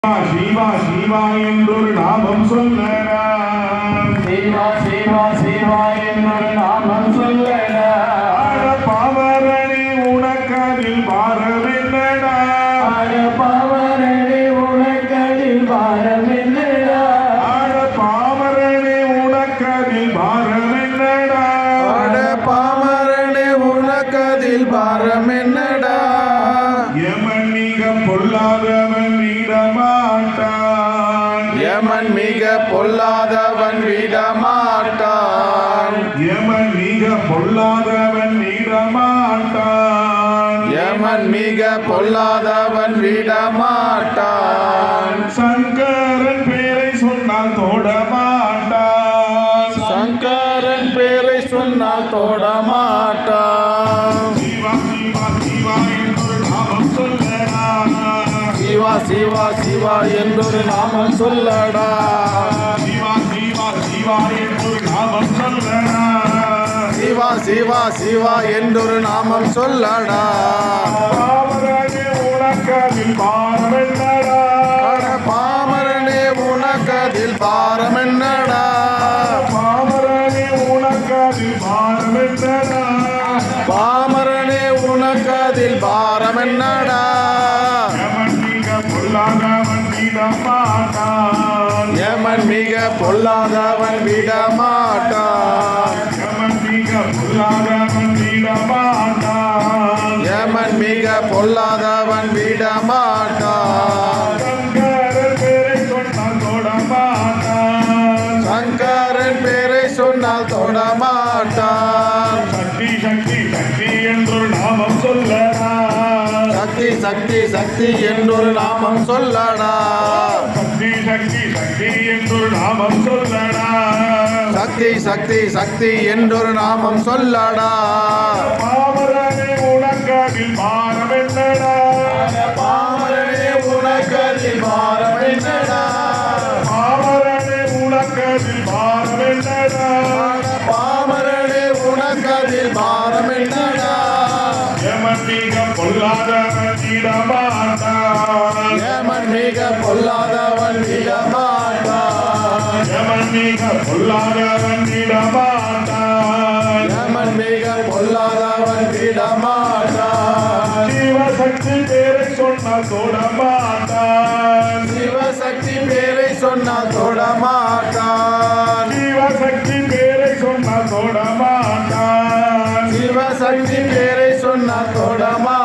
சிவா சிவா என்றொரு நாமம் சொல்லடா. சிவா சிவா சிவா என்றொரு நாமம் சொல்லடா. அட பாவரணி உனக்கதில் பாரமென்னடா. அட பாவரணி உனக்கதில் பாரமென்னடா. அட பாவரணி உனக்கதில் பாரமென்னடா. அட பாமரனே உனக்கதில் பாரமென்னடா. யமன் மிக பொல்லாதவன் விடமாட்டான். யமன் மிக பொல்லாதவன் விடமாட்டான். யமன் மிக பொல்லாதவன் விடமாட்டான். யமன் மிக பொல்லாதவன் விடமாட்டான். சங்கரன் பேரை சொன்னால் தோடமாட்டான். சங்கரன் பேரை சொன்னால் தோடமாட்டான். சிவா சிவா சிவா என்றொரு நாமம் சொல்லடா. சிவா சிவா சிவா என்றொரு நாமம் சொல்லடா. சிவா சிவா சிவா என்றொரு நாமம் சொல்லடா. சிவா சிவா சிவா என்றொரு நாமம் சொல்லடா. பாவரனே உனக்கதில் பாரமென்னடா. அட பாமரனே உனக்கதில் பாரமென்னடா. பாவரனே உனக்கதில் பாரமென்னடா. பாமரனே உனக்கதில் பாரமென்னடா. யமன் மிக பொல்லாதவன் விடமாட்டான். யமன் மிக பொல்லாதவன் விடமாட்டான். யமன் மிக பொல்லாதவன் விடமாட்டான். யமன் மிக பொல்லாதவன் விடமாட்டான். சங்கரன் பேரை சொன்னால் தொடமாட்டான். சங்கரன் பேரை சொன்னால் தொடமாட்டான். சக்தி சக்தி சக்தி என்றொரு நாமம் சொல்லடா. சக்தி சக்தி சக்தி என்றொரு நாமம் சொல்லடா. சக்தி சக்தி சக்தி என்றொரு நாமம் சொல்லடா. சக்தி சக்தி சக்தி என்றொரு நாமம் சொல்லடா. பாவரனே உனக்கதில் பாரமென்னடா. பாமரனே உனக்கதில் பாரமென்னடா. பாவரனே உனக்கதில் பாரமென்னடா. பாமரனே உனக்கதில் பாரமென்னடா. யமன் மிக பொல்லாதவன் விடமாட்டான். யமன் மிக பொல்லாதவன் விடமாட்டான். யமன் மிக பொல்லாதவன் விடமாட்டான். யமன் மிக பொல்லாதவன் விடமாட்டான். சிவசக்தி பேரை சொன்னால் தொடமாட்டான். சிவசக்தி பேரை சொன்னால் தொடமாட்டான். சிவசக்தி பேரை சொன்னால் தொடமாட்டான். சிவசக்தி பேரை சொன்னால் தொடமாட்டான்.